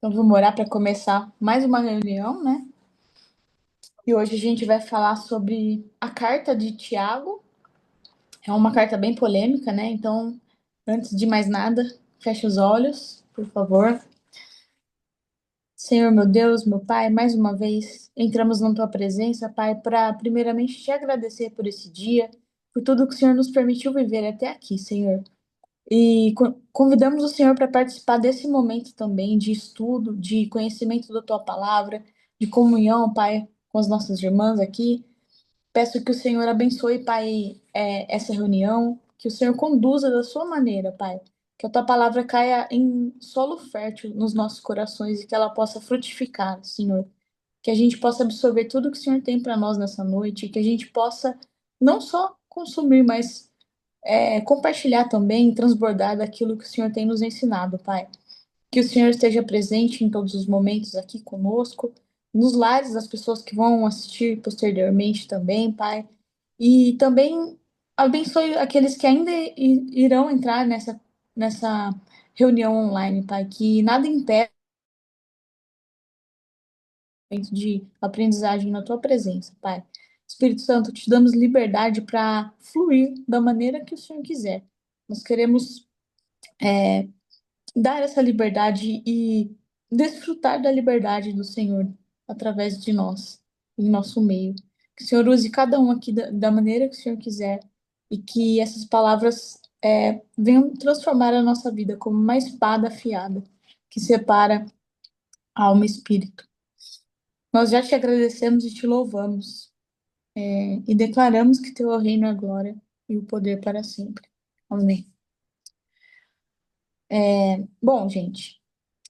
Então, vamos orar para começar mais uma reunião, né? E hoje a gente vai falar sobre a carta de Tiago. É uma carta bem polêmica, né? Então, antes de mais nada, feche os olhos, por favor. Senhor, meu Deus, meu Pai, mais uma vez entramos na tua presença, Pai, para primeiramente te agradecer por esse dia, por tudo que o Senhor nos permitiu viver até aqui, Senhor. E convidamos o Senhor para participar desse momento também de estudo, de conhecimento da tua palavra, de comunhão, Pai, com as nossas irmãs aqui. Peço que o Senhor abençoe, Pai, essa reunião, que o Senhor conduza da sua maneira, Pai. Que a tua palavra caia em solo fértil nos nossos corações e que ela possa frutificar, Senhor. Que a gente possa absorver tudo que o Senhor tem para nós nessa noite, que a gente possa não só consumir, mas compartilhar também, transbordar daquilo que o Senhor tem nos ensinado, Pai. Que o Senhor esteja presente em todos os momentos aqui conosco, nos lares das pessoas que vão assistir posteriormente também, Pai. E também abençoe aqueles que ainda irão entrar nessa reunião online, Pai. Que nada impede de aprendizagem na tua presença, Pai. Espírito Santo, te damos liberdade para fluir da maneira que o Senhor quiser. Nós queremos dar essa liberdade e desfrutar da liberdade do Senhor através de nós, em nosso meio. Que o Senhor use cada um aqui da maneira que o Senhor quiser e que essas palavras venham transformar a nossa vida como uma espada afiada que separa alma e espírito. Nós já te agradecemos e te louvamos e declaramos que teu reino é a glória e o poder para sempre. Amém. Bom, gente,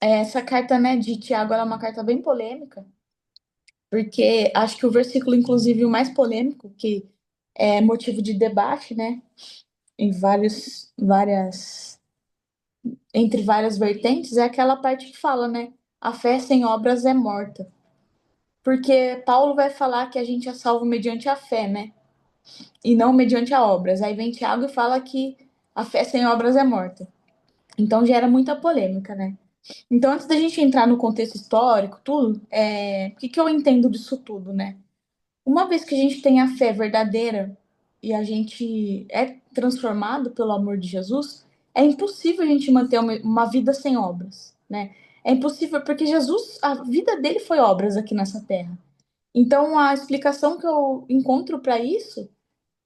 essa carta, né, de Tiago, ela é uma carta bem polêmica, porque acho que o versículo, inclusive, o mais polêmico, que é motivo de debate, né, em entre várias vertentes, é aquela parte que fala, né, a fé sem obras é morta. Porque Paulo vai falar que a gente é salvo mediante a fé, né, e não mediante a obras. Aí vem Tiago e fala que a fé sem obras é morta. Então gera muita polêmica, né? Então, antes da gente entrar no contexto histórico, tudo, o que que eu entendo disso tudo, né? Uma vez que a gente tem a fé verdadeira e a gente é transformado pelo amor de Jesus, é impossível a gente manter uma vida sem obras, né? É impossível porque Jesus, a vida dele foi obras aqui nessa terra. Então, a explicação que eu encontro para isso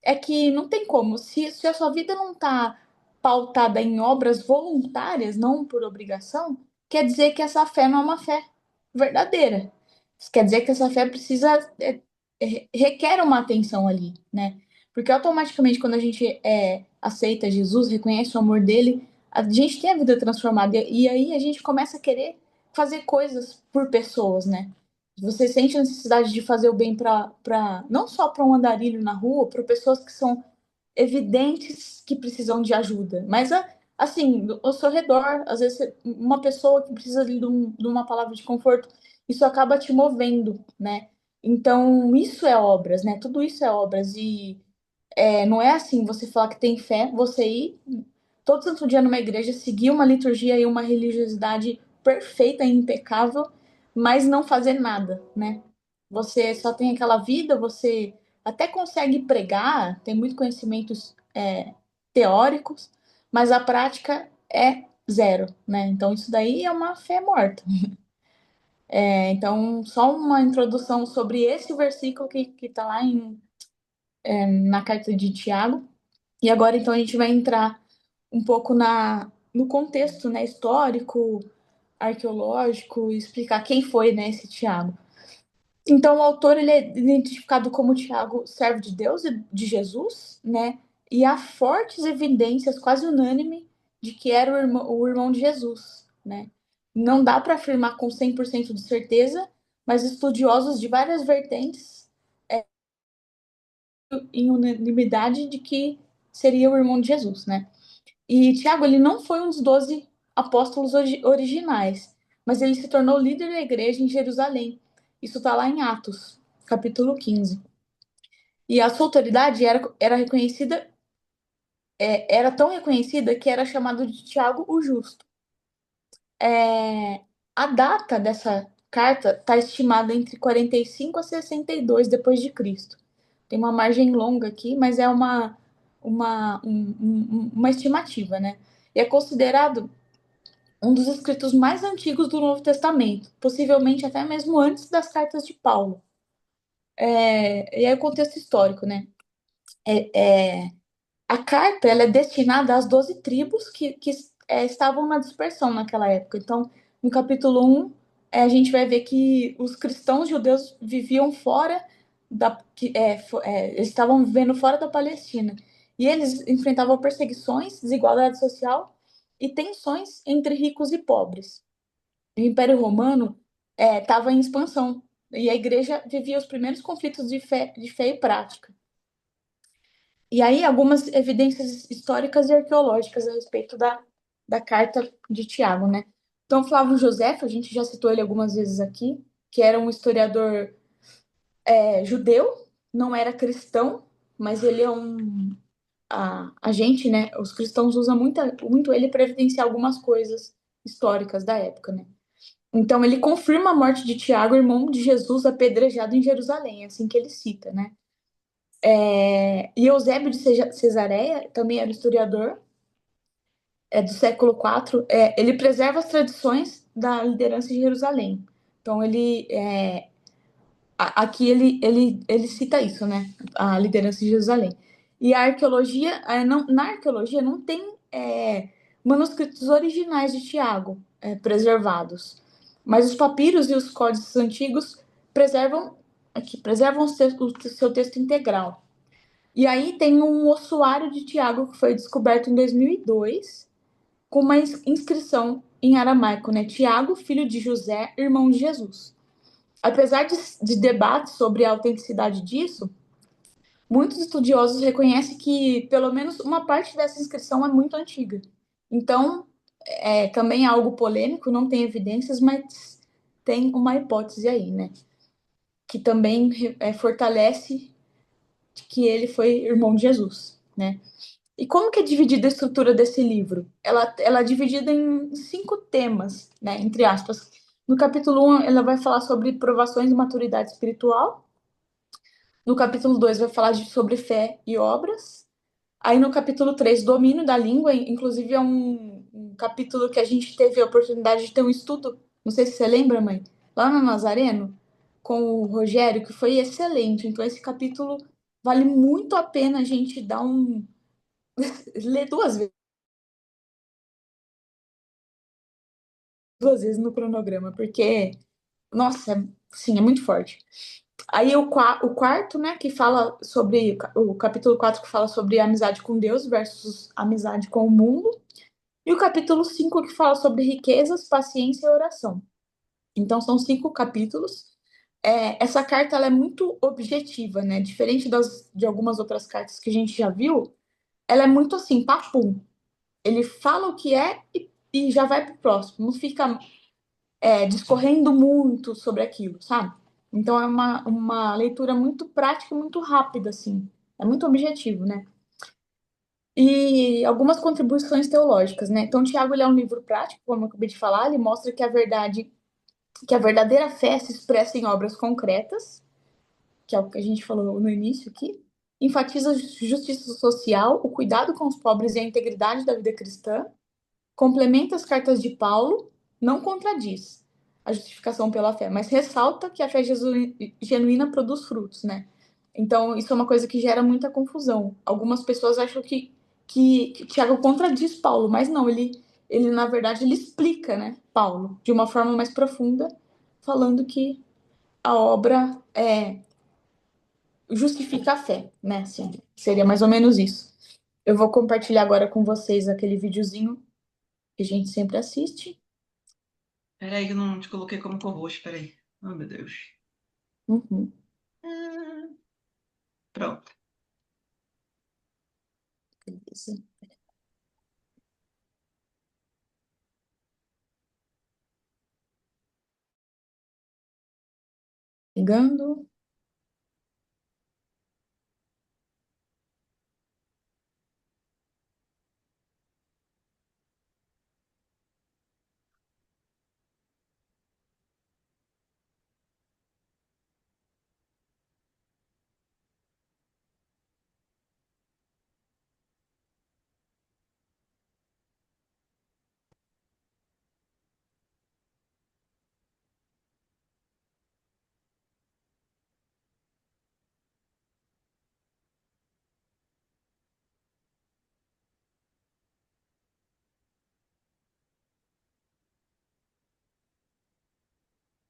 é que não tem como. Se a sua vida não está pautada em obras voluntárias, não por obrigação, quer dizer que essa fé não é uma fé verdadeira. Isso quer dizer que essa fé requer uma atenção ali, né? Porque automaticamente quando a gente aceita Jesus, reconhece o amor dele, a gente tem a vida transformada e aí a gente começa a querer fazer coisas por pessoas, né? Você sente a necessidade de fazer o bem para não só para um andarilho na rua, para pessoas que são evidentes que precisam de ajuda, mas assim, ao seu redor, às vezes uma pessoa que precisa de uma palavra de conforto, isso acaba te movendo, né? Então, isso é obras, né? Tudo isso é obras e não é assim você falar que tem fé, você ir todo santo dia numa igreja, seguir uma liturgia e uma religiosidade perfeita e impecável, mas não fazer nada, né? Você só tem aquela vida, você até consegue pregar, tem muitos conhecimentos teóricos, mas a prática é zero, né? Então isso daí é uma fé morta. Então, só uma introdução sobre esse versículo que está lá na carta de Tiago. E agora, então, a gente vai entrar um pouco no contexto, né, histórico, arqueológico, e explicar quem foi, né, esse Tiago. Então, o autor ele é identificado como Tiago, servo de Deus e de Jesus, né? E há fortes evidências, quase unânime, de que era o irmão de Jesus, né? Não dá para afirmar com 100% de certeza, mas estudiosos de várias vertentes em unanimidade de que seria o irmão de Jesus, né? E Tiago, ele não foi um dos 12 apóstolos originais, mas ele se tornou líder da igreja em Jerusalém. Isso está lá em Atos, capítulo 15. E a sua autoridade era reconhecida, era tão reconhecida que era chamado de Tiago o Justo. A data dessa carta está estimada entre 45 a 62 depois de Cristo. Tem uma margem longa aqui, mas é uma estimativa, né? E é considerado um dos escritos mais antigos do Novo Testamento, possivelmente até mesmo antes das cartas de Paulo. E aí o contexto histórico, né? A carta ela é destinada às 12 tribos que estavam na dispersão naquela época. Então, no capítulo 1, a gente vai ver que os cristãos judeus viviam fora eles estavam vivendo fora da Palestina. E eles enfrentavam perseguições, desigualdade social e tensões entre ricos e pobres. O Império Romano estava em expansão e a igreja vivia os primeiros conflitos de fé e prática. E aí, algumas evidências históricas e arqueológicas a respeito da carta de Tiago, né? Então, Flávio Josefo, a gente já citou ele algumas vezes aqui, que era um historiador judeu, não era cristão, mas ele é a gente, né? Os cristãos usam muito ele para evidenciar algumas coisas históricas da época, né? Então, ele confirma a morte de Tiago, irmão de Jesus, apedrejado em Jerusalém, é assim que ele cita, né? E Eusébio de Cesareia também era historiador, do século IV. Ele preserva as tradições da liderança de Jerusalém. Então, aqui ele cita isso, né? A liderança de Jerusalém. E a arqueologia, na arqueologia não tem manuscritos originais de Tiago preservados, mas os papiros e os códices antigos preservam o seu texto integral. E aí tem um ossuário de Tiago que foi descoberto em 2002 com uma inscrição em aramaico, né? Tiago, filho de José, irmão de Jesus. Apesar de debates sobre a autenticidade disso, muitos estudiosos reconhecem que pelo menos uma parte dessa inscrição é muito antiga. Então, também é algo polêmico, não tem evidências, mas tem uma hipótese aí, né? Que também fortalece que ele foi irmão de Jesus, né? E como que é dividida a estrutura desse livro? Ela é dividida em 5 temas, né, entre aspas. No capítulo 1, ela vai falar sobre provações e maturidade espiritual. No capítulo 2, vai falar sobre fé e obras. Aí no capítulo 3, domínio da língua. Inclusive, é um capítulo que a gente teve a oportunidade de ter um estudo. Não sei se você lembra, mãe. Lá no Nazareno, com o Rogério, que foi excelente. Então, esse capítulo vale muito a pena a gente ler duas vezes no cronograma, porque, nossa, sim, é muito forte. Aí o quarto, né, que fala sobre, o capítulo 4 que fala sobre amizade com Deus versus amizade com o mundo, e o capítulo 5 que fala sobre riquezas, paciência e oração. Então são 5 capítulos. Essa carta ela é muito objetiva, né? Diferente de algumas outras cartas que a gente já viu, ela é muito assim, papum. Ele fala o que é e já vai pro próximo. Não fica discorrendo muito sobre aquilo, sabe? Então é uma leitura muito prática e muito rápida, assim. É muito objetivo, né? E algumas contribuições teológicas, né? Então, Tiago ele é um livro prático, como eu acabei de falar, ele mostra que a verdadeira fé se expressa em obras concretas, que é o que a gente falou no início aqui, enfatiza a justiça social, o cuidado com os pobres e a integridade da vida cristã, complementa as cartas de Paulo, não contradiz a justificação pela fé, mas ressalta que a fé genuína produz frutos, né? Então, isso é uma coisa que gera muita confusão. Algumas pessoas acham que Tiago contradiz Paulo, mas não, ele na verdade, ele explica, né, Paulo, de uma forma mais profunda, falando que a obra justifica a fé, né? Assim, seria mais ou menos isso. Eu vou compartilhar agora com vocês aquele videozinho que a gente sempre assiste. Peraí, que eu não te coloquei como co-host, peraí. Oh, meu Deus. Uhum. Ah, pronto. Beleza. Pegando.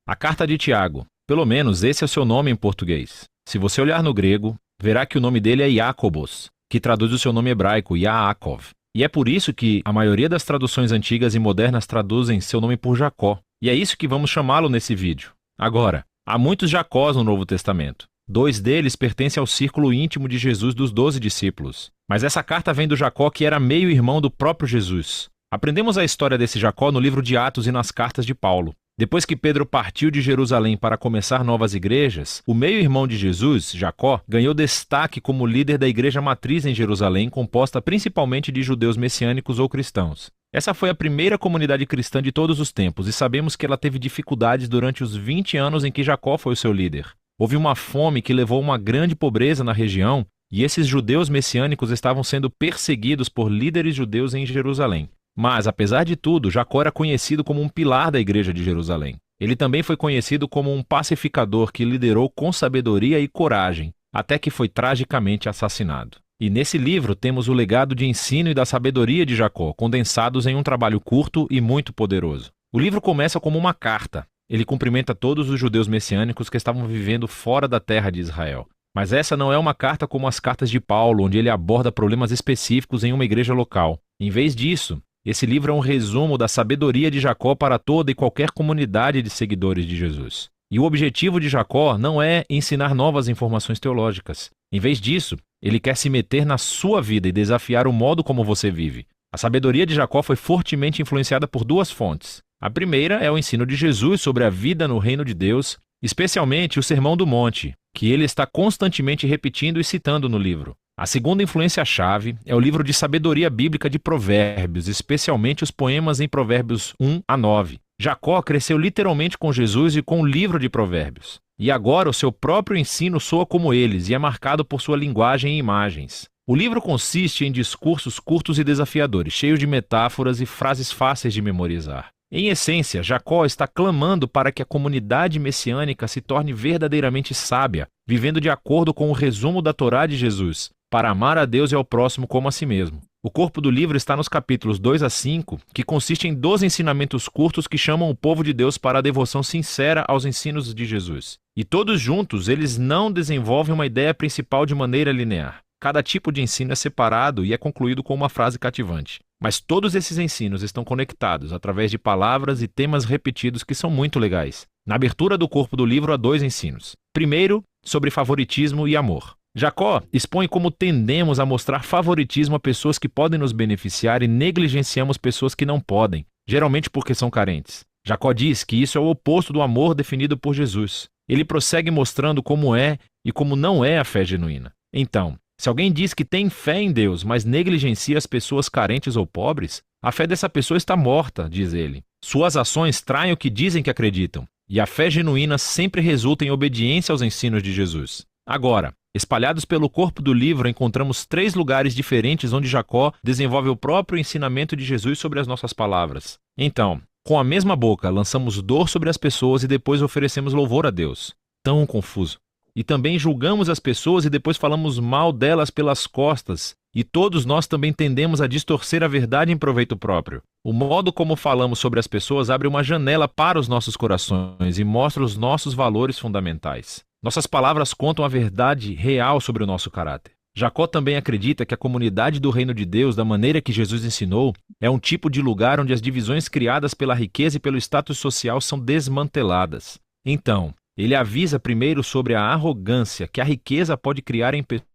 A carta de Tiago. Pelo menos esse é o seu nome em português. Se você olhar no grego, verá que o nome dele é Jacobos, que traduz o seu nome hebraico, Yaakov. E é por isso que a maioria das traduções antigas e modernas traduzem seu nome por Jacó. E é isso que vamos chamá-lo nesse vídeo. Agora, há muitos Jacós no Novo Testamento. 2 deles pertencem ao círculo íntimo de Jesus dos 12 discípulos. Mas essa carta vem do Jacó que era meio-irmão do próprio Jesus. Aprendemos a história desse Jacó no livro de Atos e nas cartas de Paulo. Depois que Pedro partiu de Jerusalém para começar novas igrejas, o meio-irmão de Jesus, Jacó, ganhou destaque como líder da igreja matriz em Jerusalém, composta principalmente de judeus messiânicos ou cristãos. Essa foi a primeira comunidade cristã de todos os tempos e sabemos que ela teve dificuldades durante os 20 anos em que Jacó foi o seu líder. Houve uma fome que levou a uma grande pobreza na região e esses judeus messiânicos estavam sendo perseguidos por líderes judeus em Jerusalém. Mas, apesar de tudo, Jacó era conhecido como um pilar da igreja de Jerusalém. Ele também foi conhecido como um pacificador que liderou com sabedoria e coragem, até que foi tragicamente assassinado. E nesse livro temos o legado de ensino e da sabedoria de Jacó, condensados em um trabalho curto e muito poderoso. O livro começa como uma carta. Ele cumprimenta todos os judeus messiânicos que estavam vivendo fora da terra de Israel. Mas essa não é uma carta como as cartas de Paulo, onde ele aborda problemas específicos em uma igreja local. Em vez disso, esse livro é um resumo da sabedoria de Jacó para toda e qualquer comunidade de seguidores de Jesus. E o objetivo de Jacó não é ensinar novas informações teológicas. Em vez disso, ele quer se meter na sua vida e desafiar o modo como você vive. A sabedoria de Jacó foi fortemente influenciada por 2 fontes. A primeira é o ensino de Jesus sobre a vida no reino de Deus, especialmente o Sermão do Monte, que ele está constantemente repetindo e citando no livro. A segunda influência-chave é o livro de sabedoria bíblica de Provérbios, especialmente os poemas em Provérbios 1 a 9. Jacó cresceu literalmente com Jesus e com o livro de Provérbios. E agora o seu próprio ensino soa como eles e é marcado por sua linguagem e imagens. O livro consiste em discursos curtos e desafiadores, cheios de metáforas e frases fáceis de memorizar. Em essência, Jacó está clamando para que a comunidade messiânica se torne verdadeiramente sábia, vivendo de acordo com o resumo da Torá de Jesus, para amar a Deus e ao próximo como a si mesmo. O corpo do livro está nos capítulos 2 a 5, que consiste em 12 ensinamentos curtos que chamam o povo de Deus para a devoção sincera aos ensinos de Jesus. E todos juntos, eles não desenvolvem uma ideia principal de maneira linear. Cada tipo de ensino é separado e é concluído com uma frase cativante. Mas todos esses ensinos estão conectados através de palavras e temas repetidos que são muito legais. Na abertura do corpo do livro há 2 ensinos. Primeiro, sobre favoritismo e amor. Jacó expõe como tendemos a mostrar favoritismo a pessoas que podem nos beneficiar e negligenciamos pessoas que não podem, geralmente porque são carentes. Jacó diz que isso é o oposto do amor definido por Jesus. Ele prossegue mostrando como é e como não é a fé genuína. Então, se alguém diz que tem fé em Deus, mas negligencia as pessoas carentes ou pobres, a fé dessa pessoa está morta, diz ele. Suas ações traem o que dizem que acreditam, e a fé genuína sempre resulta em obediência aos ensinos de Jesus. Agora, espalhados pelo corpo do livro, encontramos 3 lugares diferentes onde Jacó desenvolve o próprio ensinamento de Jesus sobre as nossas palavras. Então, com a mesma boca, lançamos dor sobre as pessoas e depois oferecemos louvor a Deus. Tão confuso. E também julgamos as pessoas e depois falamos mal delas pelas costas. E todos nós também tendemos a distorcer a verdade em proveito próprio. O modo como falamos sobre as pessoas abre uma janela para os nossos corações e mostra os nossos valores fundamentais. Nossas palavras contam a verdade real sobre o nosso caráter. Jacó também acredita que a comunidade do reino de Deus, da maneira que Jesus ensinou, é um tipo de lugar onde as divisões criadas pela riqueza e pelo status social são desmanteladas. Então, ele avisa primeiro sobre a arrogância que a riqueza pode criar em pessoas.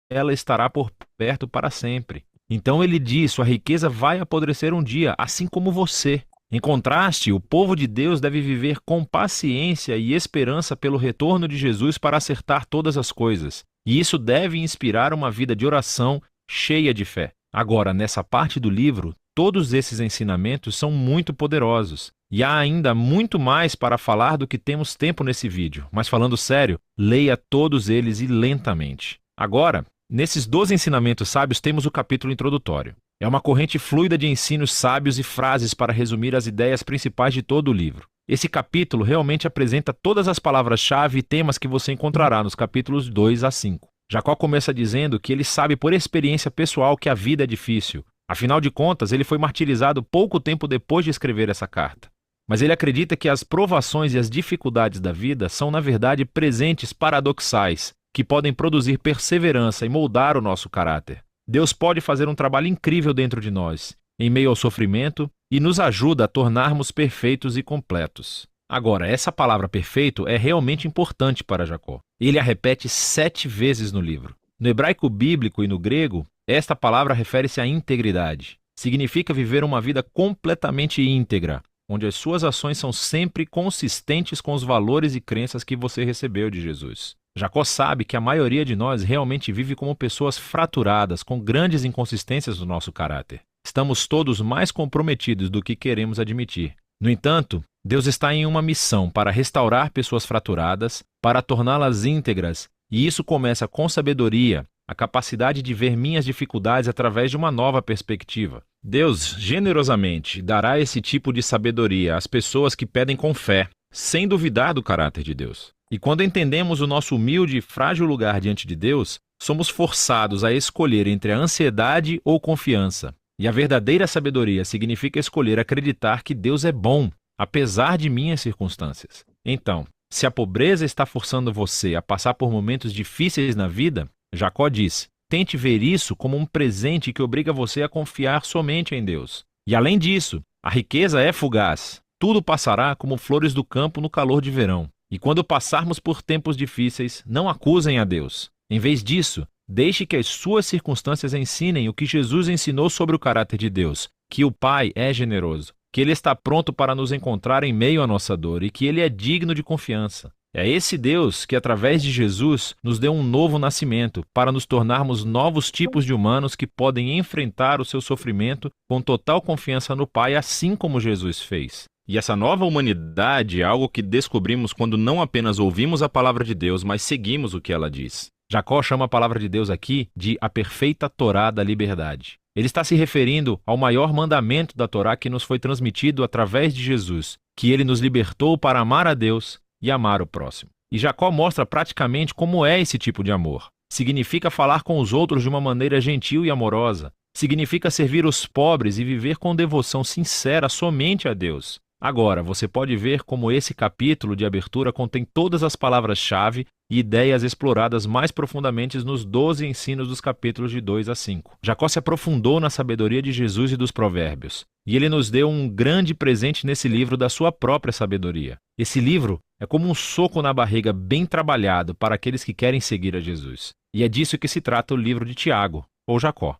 Ela estará por perto para sempre. Então ele diz, sua riqueza vai apodrecer um dia, assim como você. Em contraste, o povo de Deus deve viver com paciência e esperança pelo retorno de Jesus para acertar todas as coisas. E isso deve inspirar uma vida de oração cheia de fé. Agora, nessa parte do livro, todos esses ensinamentos são muito poderosos. E há ainda muito mais para falar do que temos tempo nesse vídeo. Mas falando sério, leia todos eles e lentamente. Agora, nesses 12 ensinamentos sábios temos o capítulo introdutório. É uma corrente fluida de ensinos sábios e frases para resumir as ideias principais de todo o livro. Esse capítulo realmente apresenta todas as palavras-chave e temas que você encontrará nos capítulos 2 a 5. Jacó começa dizendo que ele sabe por experiência pessoal que a vida é difícil. Afinal de contas, ele foi martirizado pouco tempo depois de escrever essa carta. Mas ele acredita que as provações e as dificuldades da vida são, na verdade, presentes paradoxais, que podem produzir perseverança e moldar o nosso caráter. Deus pode fazer um trabalho incrível dentro de nós, em meio ao sofrimento, e nos ajuda a tornarmos perfeitos e completos. Agora, essa palavra perfeito é realmente importante para Jacó. Ele a repete 7 vezes no livro. No hebraico bíblico e no grego, esta palavra refere-se à integridade. Significa viver uma vida completamente íntegra, onde as suas ações são sempre consistentes com os valores e crenças que você recebeu de Jesus. Jacó sabe que a maioria de nós realmente vive como pessoas fraturadas, com grandes inconsistências no nosso caráter. Estamos todos mais comprometidos do que queremos admitir. No entanto, Deus está em uma missão para restaurar pessoas fraturadas, para torná-las íntegras, e isso começa com sabedoria, a capacidade de ver minhas dificuldades através de uma nova perspectiva. Deus generosamente dará esse tipo de sabedoria às pessoas que pedem com fé, sem duvidar do caráter de Deus. E quando entendemos o nosso humilde e frágil lugar diante de Deus, somos forçados a escolher entre a ansiedade ou confiança. E a verdadeira sabedoria significa escolher acreditar que Deus é bom, apesar de minhas circunstâncias. Então, se a pobreza está forçando você a passar por momentos difíceis na vida, Jacó diz: tente ver isso como um presente que obriga você a confiar somente em Deus. E além disso, a riqueza é fugaz. Tudo passará como flores do campo no calor de verão. E quando passarmos por tempos difíceis, não acusem a Deus. Em vez disso, deixe que as suas circunstâncias ensinem o que Jesus ensinou sobre o caráter de Deus, que o Pai é generoso, que Ele está pronto para nos encontrar em meio à nossa dor e que Ele é digno de confiança. É esse Deus que, através de Jesus, nos deu um novo nascimento para nos tornarmos novos tipos de humanos que podem enfrentar o seu sofrimento com total confiança no Pai, assim como Jesus fez. E essa nova humanidade é algo que descobrimos quando não apenas ouvimos a palavra de Deus, mas seguimos o que ela diz. Jacó chama a palavra de Deus aqui de a perfeita Torá da liberdade. Ele está se referindo ao maior mandamento da Torá que nos foi transmitido através de Jesus, que ele nos libertou para amar a Deus e amar o próximo. E Jacó mostra praticamente como é esse tipo de amor. Significa falar com os outros de uma maneira gentil e amorosa. Significa servir os pobres e viver com devoção sincera somente a Deus. Agora, você pode ver como esse capítulo de abertura contém todas as palavras-chave e ideias exploradas mais profundamente nos 12 ensinos dos capítulos de 2 a 5. Jacó se aprofundou na sabedoria de Jesus e dos provérbios, e ele nos deu um grande presente nesse livro da sua própria sabedoria. Esse livro é como um soco na barriga bem trabalhado para aqueles que querem seguir a Jesus. E é disso que se trata o livro de Tiago, ou Jacó.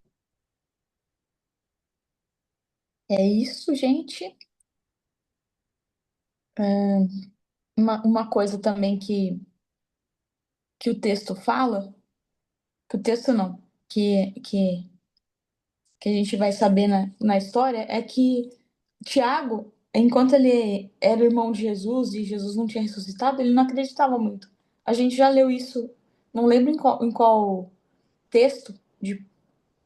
É isso, gente. É, uma coisa também que o texto fala, que o texto não, que a gente vai saber na história, é que Tiago, enquanto ele era irmão de Jesus e Jesus não tinha ressuscitado, ele não acreditava muito. A gente já leu isso, não lembro em qual texto,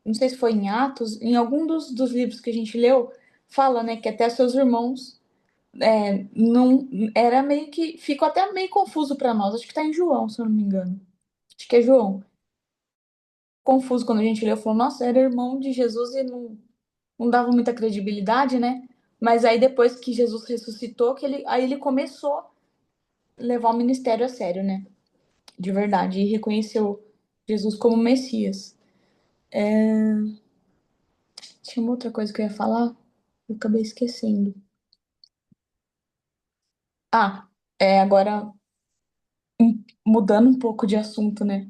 não sei se foi em Atos, em algum dos livros que a gente leu, fala, né, que até seus irmãos não era meio que ficou até meio confuso para nós. Acho que tá em João, se eu não me engano. Acho que é João. Confuso quando a gente leu, falou, nossa, era irmão de Jesus e não dava muita credibilidade, né? Mas aí depois que Jesus ressuscitou, aí ele começou a levar o ministério a sério, né? De verdade, e reconheceu Jesus como Messias. Tinha uma outra coisa que eu ia falar, eu acabei esquecendo. Ah, agora mudando um pouco de assunto, né?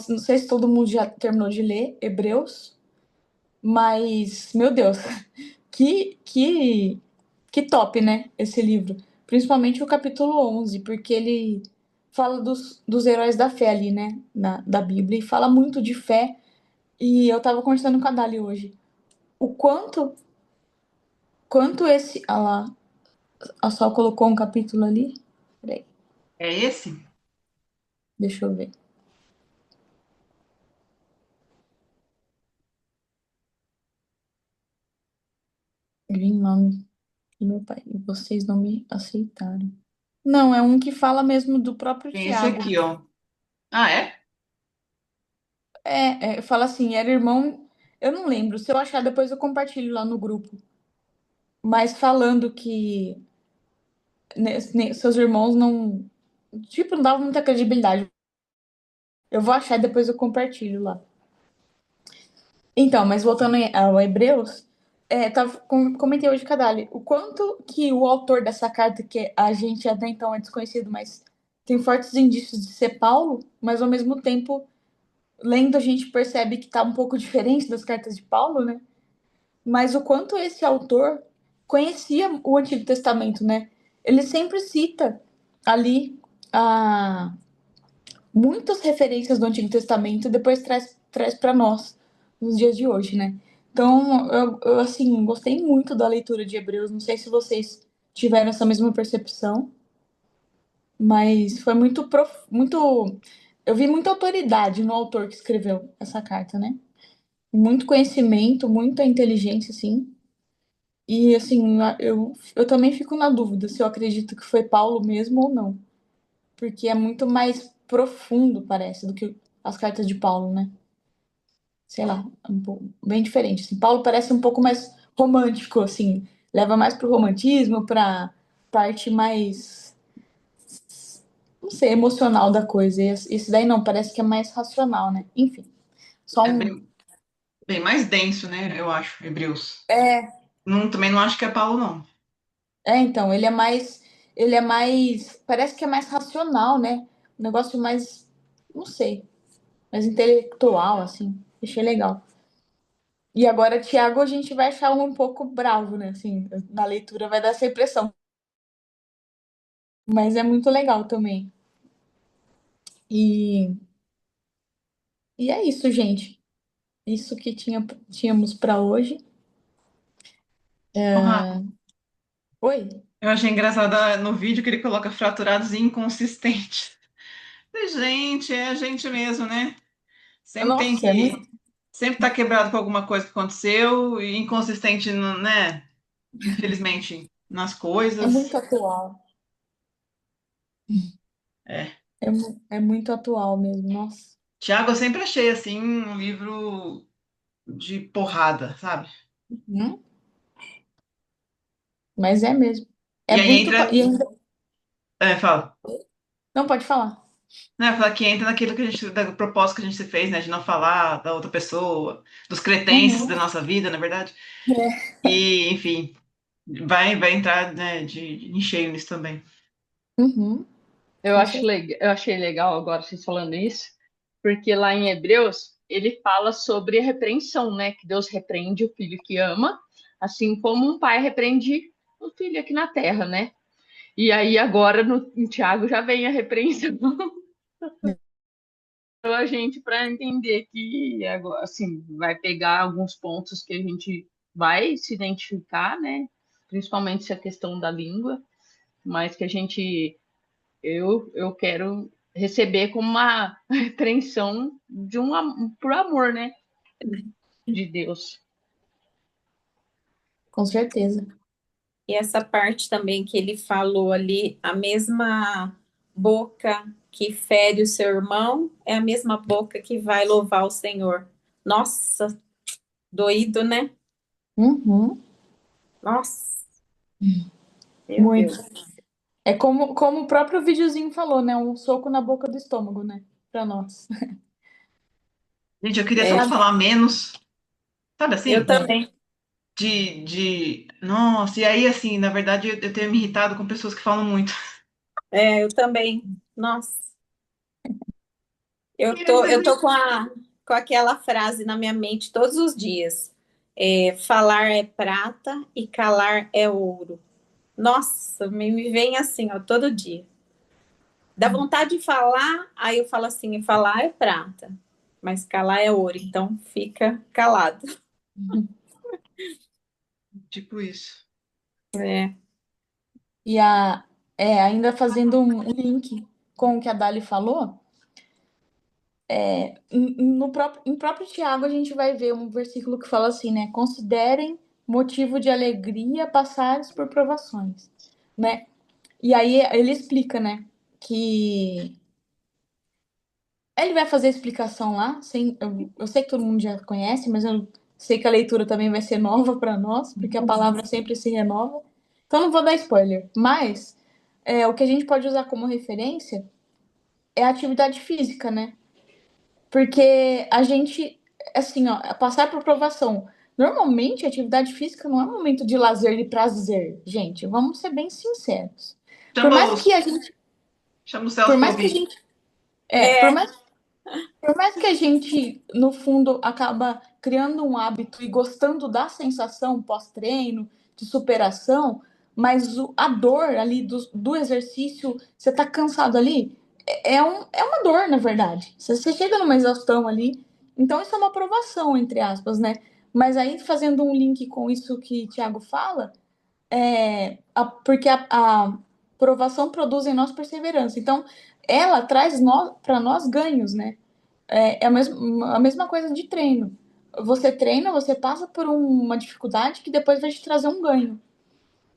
Não sei se todo mundo já terminou de ler Hebreus, mas, meu Deus, que, que, que top, né? Esse livro. Principalmente o capítulo 11 porque ele fala dos heróis da fé ali, né? Da Bíblia, e fala muito de fé. E eu tava conversando com a Dali hoje. O quanto esse. Ah lá, a Sol colocou um capítulo ali. Peraí, É esse? deixa eu ver. Em nome do meu pai. E vocês não me aceitaram. Não, é um que fala mesmo do próprio Tem esse Tiago. aqui, ó. Ah, é? Fala assim, era irmão. Eu não lembro. Se eu achar, depois eu compartilho lá no grupo. mas falando que seus irmãos não, tipo, não davam muita credibilidade. Eu vou achar e depois eu compartilho lá. Então, mas voltando ao Hebreus, comentei hoje com a Dali, o quanto que o autor dessa carta, que a gente até então é desconhecido, mas tem fortes indícios de ser Paulo, mas ao mesmo tempo, lendo, a gente percebe que está um pouco diferente das cartas de Paulo, né? Mas o quanto esse autor conhecia o Antigo Testamento, né? Ele sempre cita ali a muitas referências do Antigo Testamento e depois traz para nós nos dias de hoje, né? Então, assim, gostei muito da leitura de Hebreus. Não sei se vocês tiveram essa mesma percepção, mas foi muito. Eu vi muita autoridade no autor que escreveu essa carta, né? Muito conhecimento, muita inteligência, assim. E, assim, eu também fico na dúvida se eu acredito que foi Paulo mesmo ou não. Porque é muito mais profundo, parece, do que as cartas de Paulo, né? Sei lá, bem diferente. Assim. Paulo parece um pouco mais romântico, assim, leva mais pro romantismo, pra parte mais, não sei, emocional da coisa. E esse daí não, parece que é mais racional, né? Enfim, só É um. bem mais denso, né? Eu acho, Hebreus. É, Não, também não acho que é Paulo, não. então, ele é mais, parece que é mais racional, né? Um negócio mais, não sei, mais intelectual, assim. Achei legal. E agora, Tiago, a gente vai achar um pouco bravo, né? Assim, na leitura vai dar essa impressão. Mas é muito legal também. E, e é isso, gente. Isso que tínhamos para hoje. Ô, Rafa, Oi? eu achei engraçado no vídeo que ele coloca fraturados e inconsistentes. Gente, é a gente mesmo, né? Sempre tem Nossa, que. Sempre tá quebrado com alguma coisa que aconteceu e inconsistente, né? Infelizmente, nas é coisas. muito atual. É. É muito atual mesmo, nossa. Tiago, eu sempre achei assim um livro de porrada, sabe? Hum? Mas é mesmo. É E aí muito. entra. E ainda... Fala. Não pode falar. Né, falar que entra naquilo que a gente, do propósito que a gente se fez, né? De não falar da outra pessoa, dos cretenses da Uhum. nossa vida, na verdade. É. E, enfim, vai entrar, né, em cheio nisso também. Uhum. Com certeza. Eu achei legal agora vocês falando isso, porque lá em Hebreus ele fala sobre a repreensão, né? Que Deus repreende o filho que ama, assim como um pai repreende o filho aqui na terra, né? E aí agora em Tiago já vem a repreensão a gente para entender que agora, assim, vai pegar alguns pontos que a gente vai se identificar, né? Principalmente essa questão da língua, mas que a gente eu quero receber como uma repreensão de por amor, né? De Deus. Com certeza. E essa parte também que ele falou ali, a mesma boca que fere o seu irmão é a mesma boca que vai louvar o Senhor. Nossa, doído, né? Uhum. Nossa, meu Muito. Deus. É como o próprio videozinho falou, né? Um soco na boca do estômago, né? Pra nós. Gente, eu queria É, tanto falar menos, sabe eu assim? também. Nossa, e aí, assim, na verdade, eu tenho me irritado com pessoas que falam muito. Eu também. Nossa, E aí, eu tô com aquela frase na minha mente todos os dias. Falar é prata e calar é ouro. Nossa, me vem assim, ó, todo dia. Dá vontade de falar, aí eu falo assim, falar é prata, mas calar é ouro, então fica calado. tipo isso. É. E ainda fazendo um link com o que a Dali falou, em próprio Tiago a gente vai ver um versículo que fala assim, né? Considerem motivo de alegria passares por provações, né? E aí ele explica, né? Que ele vai fazer a explicação lá, sem, eu sei que todo mundo já conhece, mas eu Sei que a leitura também vai ser nova para nós, porque a palavra sempre se renova. Então não vou dar spoiler, mas o que a gente pode usar como referência é a atividade física, né? Porque a gente, assim, ó, passar por provação. Normalmente, a atividade física não é um momento de lazer e prazer, gente. Vamos ser bem sinceros. Por Chama mais os, que a gente, chama o por Celso pra mais que a ouvir. gente, É, por mais que a gente, no fundo, acaba criando um hábito e gostando da sensação pós-treino, de superação, mas a dor ali do exercício, você tá cansado ali, é uma dor, na verdade. Você chega numa exaustão ali, então isso é uma provação, entre aspas, né? Mas aí, fazendo um link com isso que o Thiago fala, porque a provação produz em nós perseverança. Então, ela traz para nós ganhos, né? A mesma coisa de treino. Você treina, você passa por uma dificuldade que depois vai te trazer um ganho.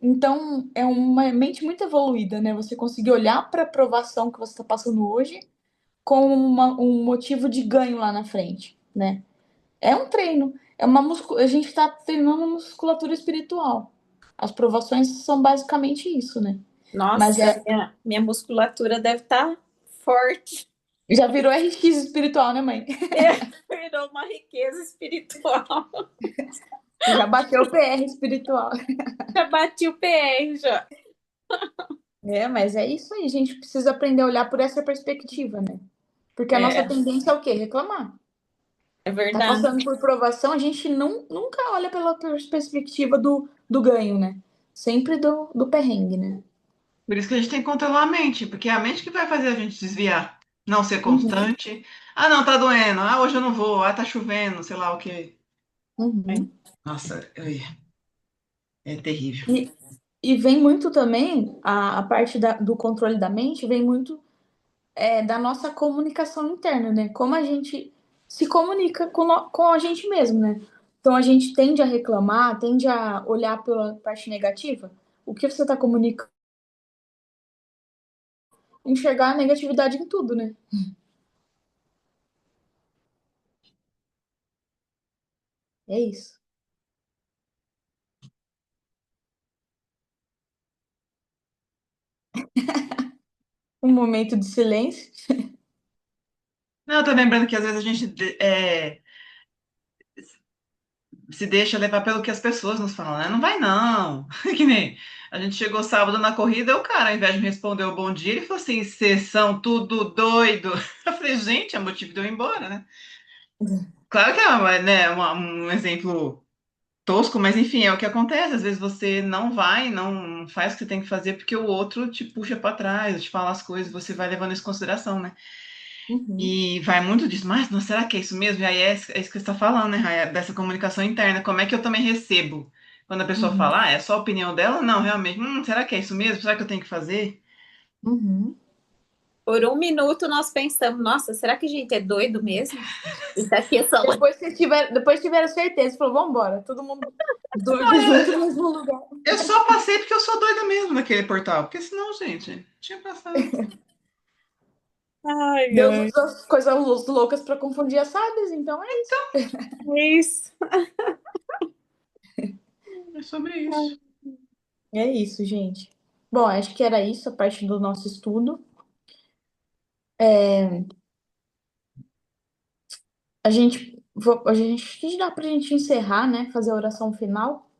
Então, é uma mente muito evoluída, né? Você conseguir olhar para a provação que você está passando hoje como um motivo de ganho lá na frente, né? É um treino. A gente está treinando musculatura espiritual. As provações são basicamente isso, né? Mas nossa, minha musculatura deve estar forte. já virou RX espiritual, né, mãe? Virou uma riqueza espiritual. Já bateu o PR espiritual. Já bati o PR já. Mas é isso aí, a gente precisa aprender a olhar por essa perspectiva, né? Porque a nossa É, tendência é o quê? Reclamar. é Tá verdade. passando por provação, a gente nunca olha pela perspectiva do ganho, né? Sempre do perrengue, né? Por isso que a gente tem que controlar a mente, porque é a mente que vai fazer a gente desviar, não ser Uhum, constante. Ah, não, tá doendo. Ah, hoje eu não vou. Ah, tá chovendo, sei lá o quê. uhum. Nossa, é terrível. E, e vem muito também, a parte do controle da mente, vem muito da nossa comunicação interna, né? Como a gente se comunica com a gente mesmo, né? Então a gente tende a reclamar, tende a olhar pela parte negativa. O que você está comunicando? Enxergar a negatividade em tudo, né? É isso. Um momento de silêncio. Não, eu tô lembrando que às vezes a gente se deixa levar pelo que as pessoas nos falam, né? Não vai não. Que nem a gente chegou sábado na corrida, o cara, ao invés de me responder o bom dia, ele falou assim: vocês são tudo doido. Eu falei, gente, é motivo de eu ir embora, né? Claro que né, um exemplo tosco, mas enfim, é o que acontece. Às vezes você não vai, não faz o que você tem que fazer porque o outro te puxa para trás, te fala as coisas, você vai levando isso em consideração, né? Uhum, E vai muito disso, mas não, será que é isso mesmo? E aí é isso que você está falando, né, Raia? Dessa comunicação interna. Como é que eu também recebo? Quando a pessoa uhum, fala, é só a opinião dela? Não, realmente, será que é isso mesmo? Será que eu tenho que fazer? uhum. Por um minuto nós pensamos, nossa, será que a gente é doido mesmo? Isso aqui é só. Depois tiveram certeza, falou, vamos embora. Todo mundo doido junto no mesmo lugar. Eu só passei porque eu sou doida mesmo naquele portal, porque senão, gente, tinha passado. Ai, Deus ai. usa as coisas loucas para confundir as sábias, então é isso. É isso. É sobre isso. É isso, gente. Bom, acho que era isso a parte do nosso estudo. Acho que dá pra gente encerrar, né? Fazer a oração final.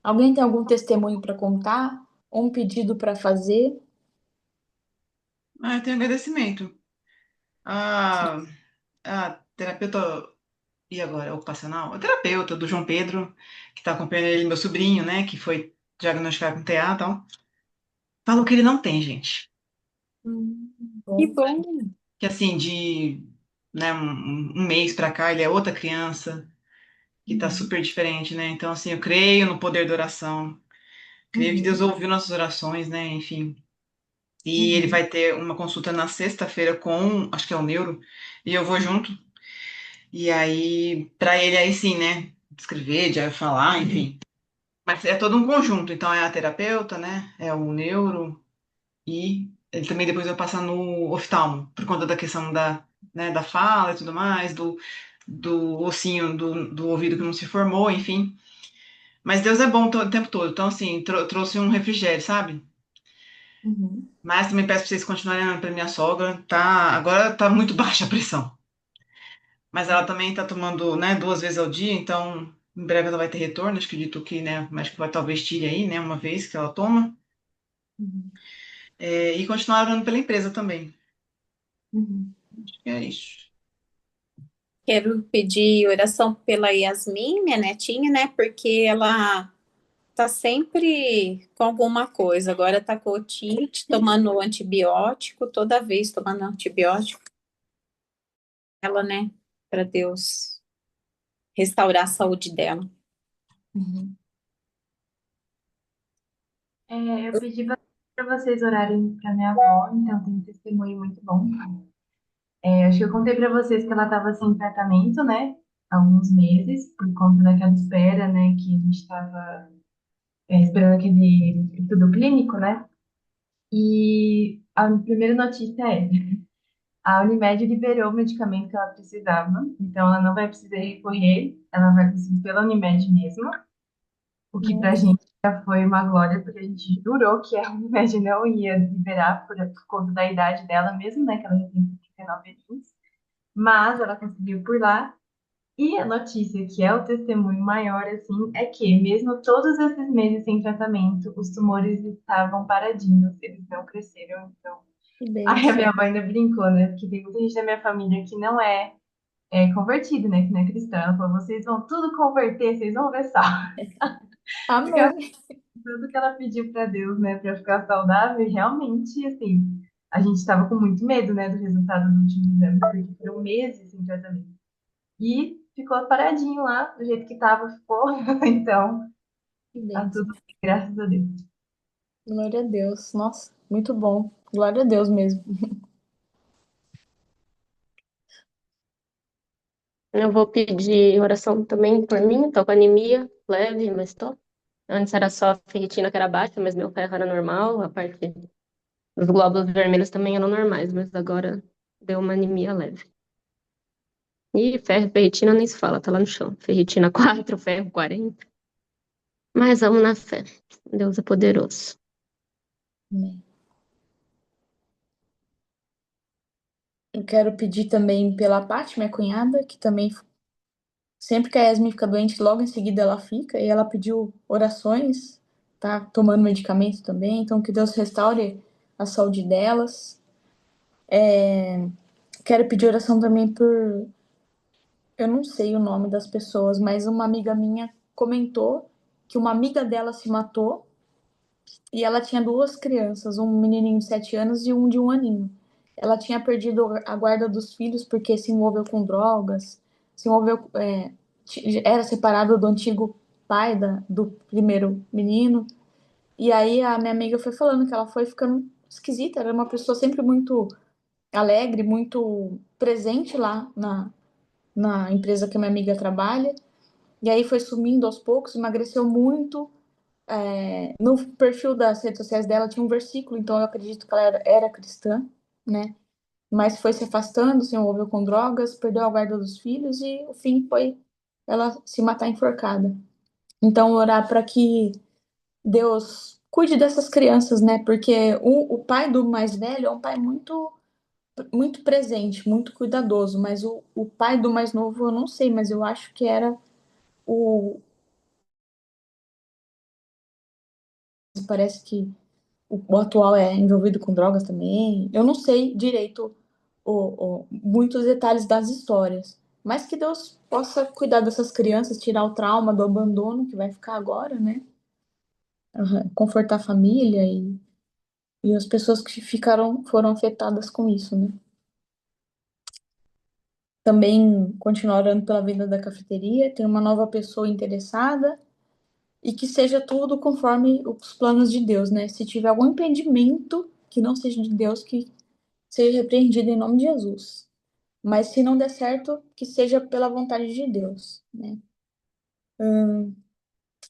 Alguém tem algum testemunho para contar? Ou um pedido para fazer? Ah, eu tenho agradecimento. A, a terapeuta, e agora, ocupacional? A terapeuta do João Pedro, que está acompanhando ele, meu sobrinho, né, que foi diagnosticado com TA e tal, falou que ele não tem, gente. Que Bom. bom. Que assim, né, um mês pra cá, ele é outra criança, que tá Uhum, super diferente, né? Então, assim, eu creio no poder da oração, creio que Deus uhum, ouviu nossas orações, né? Enfim. E ele uhum, vai ter uma consulta na sexta-feira com, acho que é o neuro, e eu vou junto. E aí, pra ele aí sim, né? Escrever, de falar, enfim. Mas é todo um conjunto, então é a terapeuta, né? É o neuro e ele também depois vai passar no oftalmo, por conta da questão da, né, da fala e tudo mais, do ossinho do ouvido que não se formou, enfim. Mas Deus é bom o tempo todo. Então, assim, trouxe um refrigério, sabe? Uhum. Mas também peço pra vocês continuarem orando pra minha sogra. Tá, agora tá muito baixa a pressão. Mas ela também tá tomando, né, 2 vezes ao dia, então em breve ela vai ter retorno. Acho que acredito que, né, acho que vai talvez tire aí, né, uma vez que ela toma. Uhum. E continuar orando pela empresa também. Uhum. Acho que é isso. Quero pedir oração pela Yasmin, minha netinha, né? Porque ela tá sempre com alguma coisa. Agora tá com otite, tomando antibiótico, toda vez tomando antibiótico. Ela, né? Para Deus restaurar a saúde dela. Uhum. Eu pedi para vocês orarem para minha avó, então tem um testemunho muito bom. Acho que eu contei para vocês que ela estava sem tratamento, né? Há alguns meses, por conta daquela espera, né? Que a gente estava esperando aquele estudo clínico, né? E a primeira notícia a Unimed liberou o medicamento que ela precisava, então ela não vai precisar recorrer, ela vai conseguir pela Unimed mesmo, o que pra Nossa. gente já foi uma glória, porque a gente jurou que a Unimed não ia liberar por conta da idade dela mesmo, né, que ela já tem 39 anos, mas ela conseguiu por lá. E a notícia, que é o testemunho maior, assim, é que, mesmo todos esses meses sem tratamento, os tumores estavam paradinhos, eles não cresceram, então. Que Aí a bênção. minha mãe ainda brincou, né? Porque tem muita gente da minha família que não é convertido, né? Que não é cristã. Ela falou, vocês vão tudo converter, vocês vão ver só. Porque Amém. tudo que ela pediu para Deus, né, para ficar saudável, e realmente, assim, a gente estava com muito medo, né, do resultado do último exame, porque foram meses sem tratamento. E ficou paradinho lá, do jeito que estava, ficou. Então, Que tá bênção. tudo bem, graças a Deus. Glória a Deus. Nossa, muito bom. Glória a Deus mesmo. Eu vou pedir oração também por mim. Tô com anemia leve, mas tô. Antes era só a ferritina que era baixa, mas meu ferro era normal. A parte dos glóbulos vermelhos também eram normais, mas agora deu uma anemia leve. E ferro e ferritina nem se fala, tá lá no chão. Ferritina 4, ferro 40. Mas vamos na fé. Deus é poderoso. Amém. Eu quero pedir também pela Paty, minha cunhada, que também, sempre que a Yasmin fica doente, logo em seguida ela fica, e ela pediu orações, tá tomando medicamento também, então que Deus restaure a saúde delas. Quero pedir oração também por, eu não sei o nome das pessoas, mas uma amiga minha comentou que uma amiga dela se matou e ela tinha duas crianças, um menininho de 7 anos e um de 1 aninho. Ela tinha perdido a guarda dos filhos porque se envolveu com drogas, se envolveu, era separada do antigo pai do primeiro menino. E aí a minha amiga foi falando que ela foi ficando esquisita, era uma pessoa sempre muito alegre, muito presente lá na empresa que a minha amiga trabalha. E aí foi sumindo aos poucos, emagreceu muito. No perfil das redes sociais dela tinha um versículo, então eu acredito que ela era cristã, né? Mas foi se afastando, se envolveu com drogas, perdeu a guarda dos filhos e o fim foi ela se matar enforcada. Então, orar para que Deus cuide dessas crianças, né? Porque o pai do mais velho é um pai muito, muito presente, muito cuidadoso, mas o pai do mais novo eu não sei, mas eu acho que era o. Parece que o atual é envolvido com drogas também. Eu não sei direito muitos detalhes das histórias. Mas que Deus possa cuidar dessas crianças, tirar o trauma do abandono que vai ficar agora, né? Confortar a família e as pessoas que foram afetadas com isso, né? Também continuar orando pela venda da cafeteria, tem uma nova pessoa interessada e que seja tudo conforme os planos de Deus, né? Se tiver algum impedimento que não seja de Deus, que seja repreendido em nome de Jesus. Mas se não der certo, que seja pela vontade de Deus, né?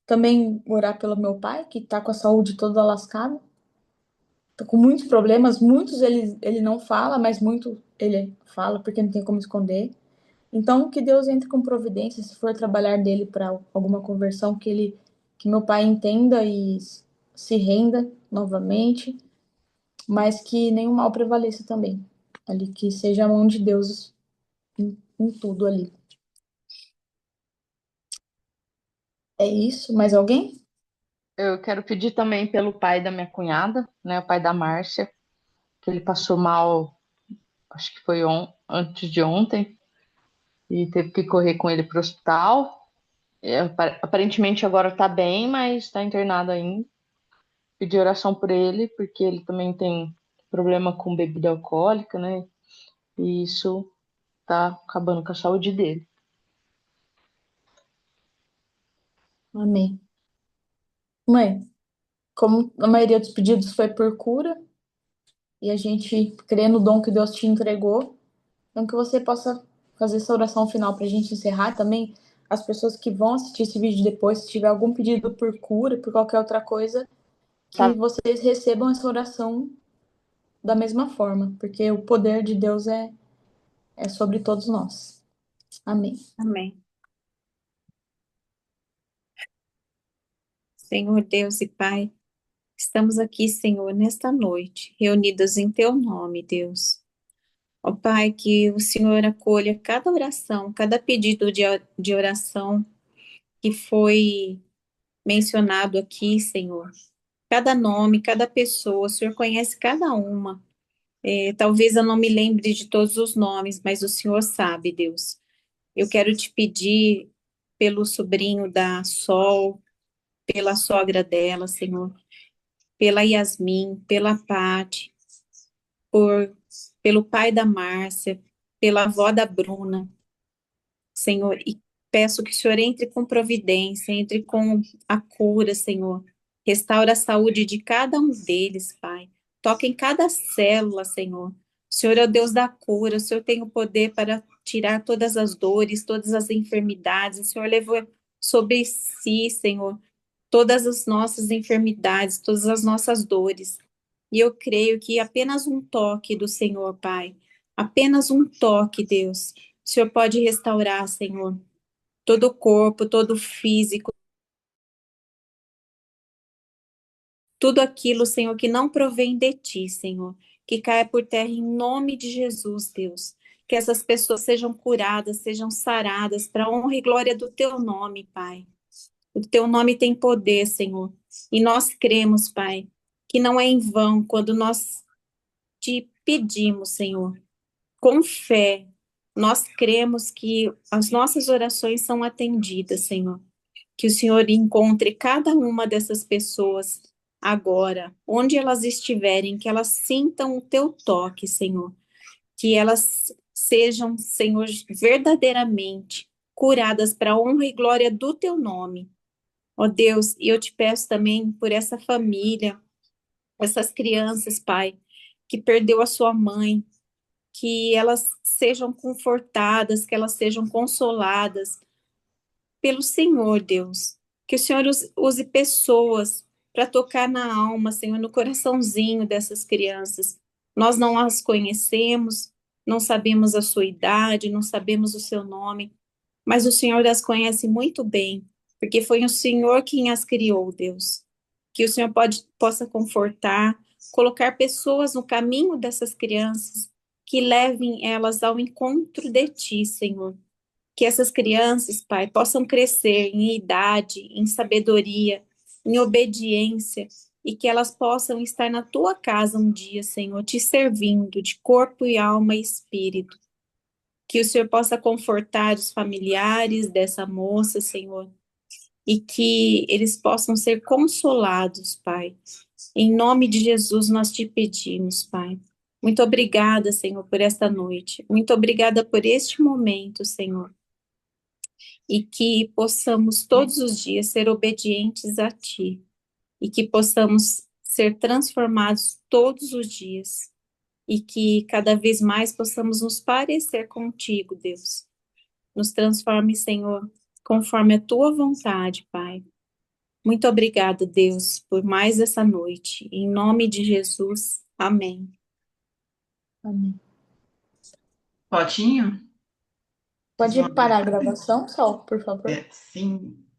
Também orar pelo meu pai, que tá com a saúde toda lascada. Tá com muitos problemas, muitos ele não fala, mas muito ele fala porque não tem como esconder. Então, que Deus entre com providência, se for trabalhar dele para alguma conversão, que meu pai entenda e se renda novamente, mas que nenhum mal prevaleça também. Ali, que seja a mão de Deus em tudo ali. É isso? Mais alguém? Eu quero pedir também pelo pai da minha cunhada, né, o pai da Márcia, que ele passou mal, acho que foi antes de ontem, e teve que correr com ele para o hospital. Aparentemente agora está bem, mas está internado ainda. Pedir oração por ele, porque ele também tem problema com bebida alcoólica, né? E isso tá acabando com a saúde dele. Amém. Mãe, como a maioria dos pedidos foi por cura, e a gente crê no dom que Deus te entregou, então que você possa fazer essa oração final para a gente encerrar também. As pessoas que vão assistir esse vídeo depois, se tiver algum pedido por cura, por qualquer outra coisa, que Tá? vocês recebam essa oração da mesma forma, porque o poder de Deus é sobre todos nós. Amém. Amém. Senhor Deus e Pai, estamos aqui, Senhor, nesta noite, reunidos em Teu nome, Deus. Ó Pai, que o Senhor acolha cada oração, cada pedido de oração que foi mencionado aqui, Senhor. Cada nome, cada pessoa, o Senhor conhece cada uma. Talvez eu não me lembre de todos os nomes, mas o Senhor sabe, Deus. Eu quero te pedir pelo sobrinho da Sol, pela sogra dela, Senhor, pela Yasmin, pela Pati, por, pelo pai da Márcia, pela avó da Bruna, Senhor, e peço que o Senhor entre com providência, entre com a cura, Senhor. Restaura a saúde de cada um deles, Pai. Toca em cada célula, Senhor. O Senhor é o Deus da cura, o Senhor tem o poder para tirar todas as dores, todas as enfermidades. O Senhor levou sobre si, Senhor, todas as nossas enfermidades, todas as nossas dores. E eu creio que apenas um toque do Senhor, Pai, apenas um toque, Deus, o Senhor pode restaurar, Senhor, todo o corpo, todo o físico, tudo aquilo, Senhor, que não provém de Ti, Senhor, que caia por terra em nome de Jesus, Deus. Que essas pessoas sejam curadas, sejam saradas, para a honra e glória do Teu nome, Pai. O Teu nome tem poder, Senhor. E nós cremos, Pai, que não é em vão quando nós te pedimos, Senhor, com fé. Nós cremos que as nossas orações são atendidas, Senhor. Que o Senhor encontre cada uma dessas pessoas agora, onde elas estiverem, que elas sintam o teu toque, Senhor. Que elas sejam, Senhor, verdadeiramente curadas para a honra e glória do teu nome. Ó Deus, e eu te peço também por essa família, essas crianças, Pai, que perdeu a sua mãe, que elas sejam confortadas, que elas sejam consoladas pelo Senhor, Deus. Que o Senhor use pessoas para tocar na alma, Senhor, no coraçãozinho dessas crianças. Nós não as conhecemos, não sabemos a sua idade, não sabemos o seu nome, mas o Senhor as conhece muito bem, porque foi o Senhor quem as criou, Deus. Que o Senhor possa confortar, colocar pessoas no caminho dessas crianças, que levem elas ao encontro de Ti, Senhor. Que essas crianças, Pai, possam crescer em idade, em sabedoria, em obediência, e que elas possam estar na Tua casa um dia, Senhor, te servindo de corpo e alma e espírito. Que o Senhor possa confortar os familiares dessa moça, Senhor, e que eles possam ser consolados, Pai. Em nome de Jesus nós te pedimos, Pai. Muito obrigada, Senhor, por esta noite. Muito obrigada por este momento, Senhor. E que possamos todos os dias ser obedientes a Ti. E que possamos ser transformados todos os dias. E que cada vez mais possamos nos parecer contigo, Deus. Nos transforme, Senhor, conforme a Tua vontade, Pai. Muito obrigada, Deus, por mais essa noite. Em nome de Jesus, amém. Amém. Potinho? Pode parar a gravação, Sol, por favor? Sim.